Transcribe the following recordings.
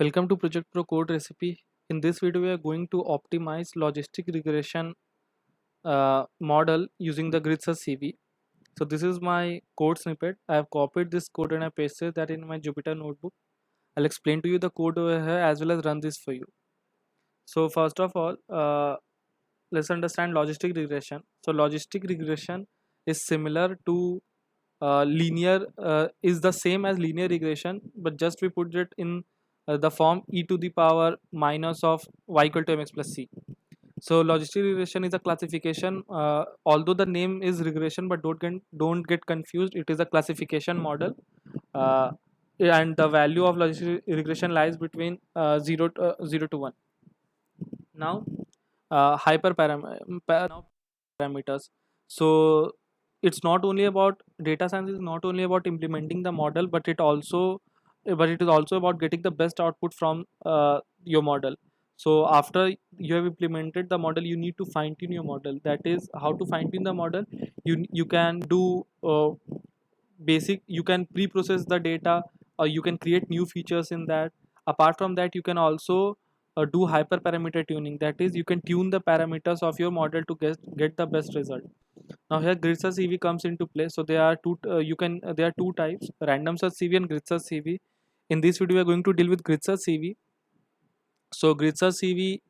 Welcome to ProjectPro code recipe. In this video, we are going to optimize logistic regression model using the grid search CV. So this is my code snippet. I have copied this code and I pasted that in my Jupyter notebook. I'll explain to you the code over here as well as run this for you. So first of all, let's understand logistic regression. So logistic regression is similar to is the same as linear regression, but just we put it in the form e to the power minus of y equal to mx plus c. So logistic regression is a classification. Although the name is regression, but don't get confused. It is a classification model, uh, and the value of logistic regression lies between 0 to 1. Now, parameters. So it's not only about data science is not only about implementing the model, but it is also about getting the best output from your model. So after you have implemented the model, you need to fine tune your model. That is how to fine tune the model. You can do basic. You can pre-process the data, or you can create new features in that. Apart from that, you can also do hyperparameter tuning. That is, you can tune the parameters of your model to get the best result. Now here grid search CV comes into play. So there are there are two types: random search CV and grid search CV. In this video, we are going to deal with grid search CV. So grid search CV.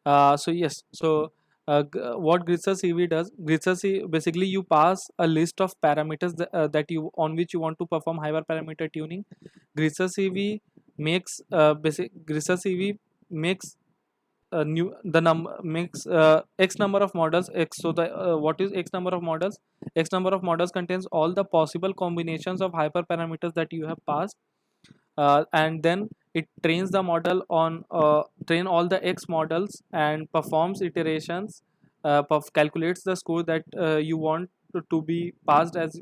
So yes. So what grid search CV does? Grid search basically you pass a list of parameters that you on which you want to perform hyperparameter tuning. Grid search CV makes grid search CV makes new the number makes x number of models x. So the what is x number of models? X number of models contains all the possible combinations of hyperparameters that you have passed, and then it trains the model on train all the x models and performs iterations, calculates the score that you want to be passed as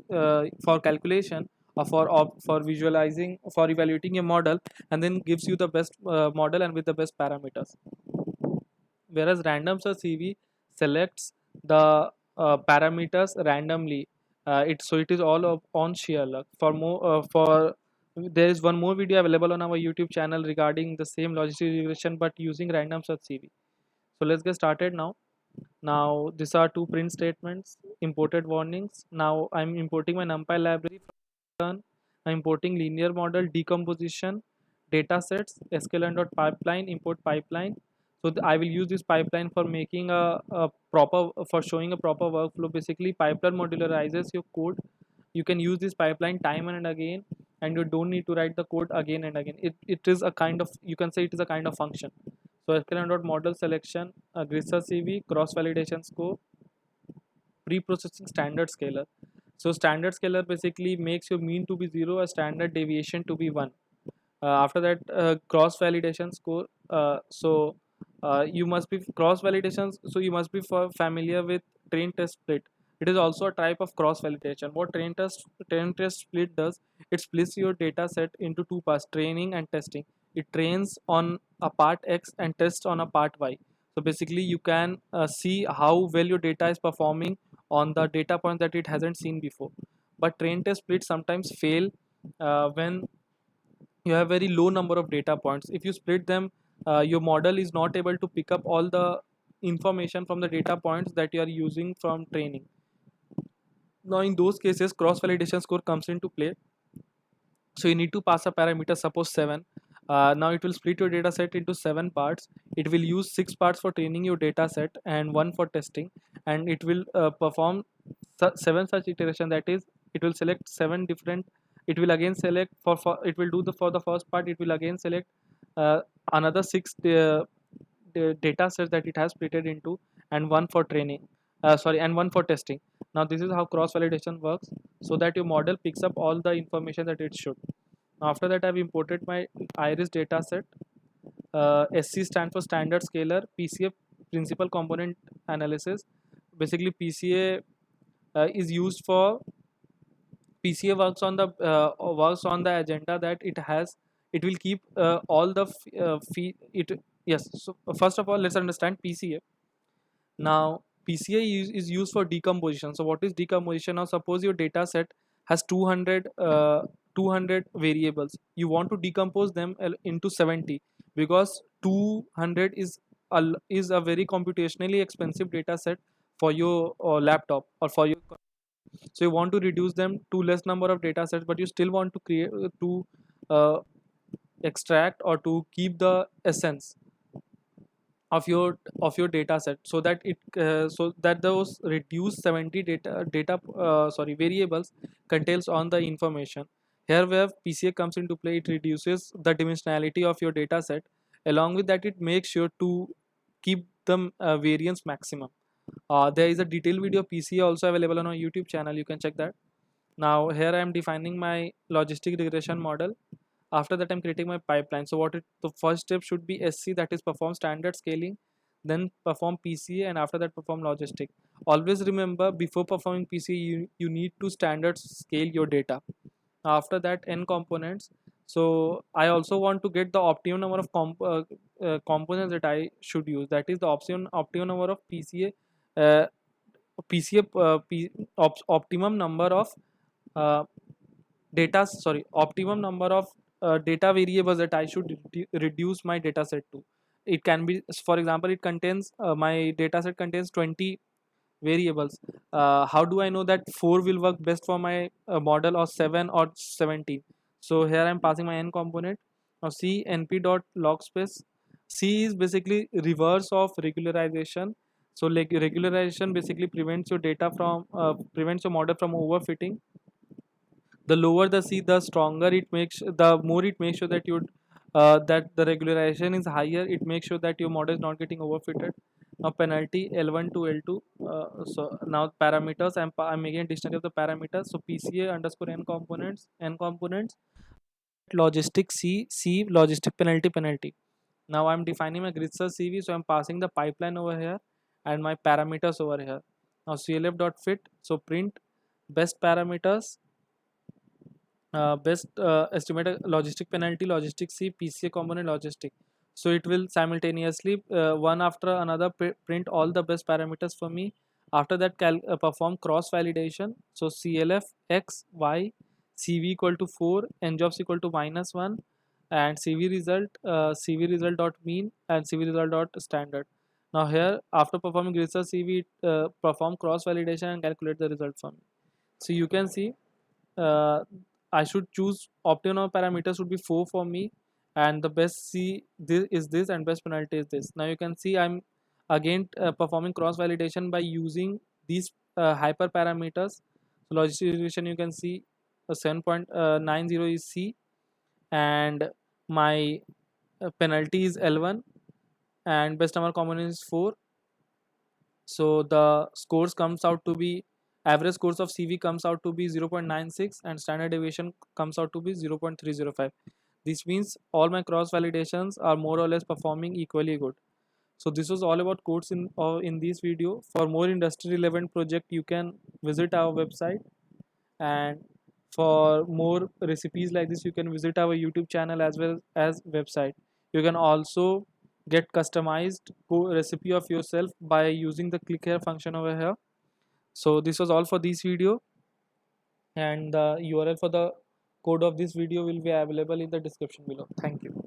for calculation or for visualizing, for evaluating your model, and then gives you the best model and with the best parameters. Whereas random search CV selects the parameters randomly. It is all on sheer luck. For more for there is one more video available on our YouTube channel regarding the same logistic regression but using random search CV. So let's get started now. Now these are two print statements, imported warnings. Now I'm importing my NumPy library from I'm importing linear model decomposition data sets sklearn.pipeline import pipeline. So I will use this pipeline for making a proper for showing a proper workflow. Basically pipeline modularizes your code. You can use this pipeline time and again, and you don't need to write the code again and again. It is a kind of, you can say it is a kind of function. So sklearn.model selection, grid search CV, cross validation score, pre-processing standard scaler. So standard scaler basically makes your mean to be 0, a standard deviation to be 1. After that, cross validation score. You must be cross validations. So you must be familiar with train test split. It is also a type of cross validation. What train test split does, it splits your data set into two parts: training and testing. It trains on a part X and tests on a part Y. So basically, you can see how well your data is performing on the data point that it hasn't seen before. But train test splits sometimes fail when you have very low number of data points. If you split them, your model is not able to pick up all the information from the data points that you are using from training. Now in those cases, cross validation score comes into play. So you need to pass a parameter, suppose 7. Now it will split your data set into 7 parts. It will use 6 parts for training your data set and 1 for testing, and it will perform 7 such iteration. That is, it will select 7 different. It will again select for it will do the for the first part. It will again select another 6 data sets that it has splitted into, and 1 for training. And 1 for testing. Now this is how cross validation works, so that your model picks up all the information that it should. After that, I've imported my iris data set. SC stands for standard scaler. PCA, principal component analysis. Basically PCA is used for PCA works on the agenda that it has. It will keep all the it yes. So first of all, let's understand PCA. Now PCA is used for decomposition. So what is decomposition? Now suppose your data set has 200 200 variables. You want to decompose them into 70 because 200 is a very computationally expensive data set for your laptop or for your. So you want to reduce them to less number of data sets, but you still want to create to uh, extract or to keep the essence of your data set, so that so that those reduced 70 variables contains on the information. Here where PCA comes into play, it reduces the dimensionality of your data set. Along with that, it makes sure to keep the variance maximum. There is a detailed video of PCA also available on our YouTube channel, you can check that. Now here I am defining my logistic regression model. After that, I'm creating my pipeline. So the first step should be SC, that is perform standard scaling, then perform PCA, and after that perform logistic. Always remember, before performing PCA, you need to standard scale your data. After that, n components. So I also want to get the optimum number of components that I should use. That is the optimum number of PCA uh, optimum number of uh, optimum number of data variables that I should reduce my data set to. It can be, for example, it contains my data set contains 20 variables. How do I know that 4 will work best for my model, or 7 or 17? So here I'm passing my n component. Now C np dot log space. C is basically reverse of regularization. So like regularization basically prevents your data from prevents your model from overfitting. The lower the C, the stronger it makes, the more it makes sure that you that the regularization is higher. It makes sure that your model is not getting overfitted. Now penalty L1 to L2. So now parameters, I'm making a dictionary of the parameters. So PCA underscore n components, logistic C logistic penalty. Now I'm defining my grid search CV, so I'm passing the pipeline over here and my parameters over here. Now CLF dot fit, so print best parameters, best estimated logistic penalty, logistic C, PCA component, logistic. So it will simultaneously one after another print all the best parameters for me. After that, perform cross validation. So CLF X Y CV equal to 4, njobs equal to -1, and CV result dot mean and CV result dot standard. Now here, after performing research CV, perform cross validation and calculate the result for me. So you can see uh, I should choose optimal parameters would be 4 for me, and the best C is this, and best penalty is this. Now you can see I'm again performing cross validation by using these hyperparameters. So logistic regression, you can see 7.90 is C, and my penalty is L1, and best number component is 4. So the scores comes out to be, average scores of CV comes out to be 0.96, and standard deviation comes out to be 0.305. This means all my cross validations are more or less performing equally good. So this was all about codes in this video. For more industry relevant project, you can visit our website, and for more recipes like this, you can visit our YouTube channel as well as website. You can also get customized recipe of yourself by using the click here function over here. So this was all for this video, and the URL for the code of this video will be available in the description below. Thank you.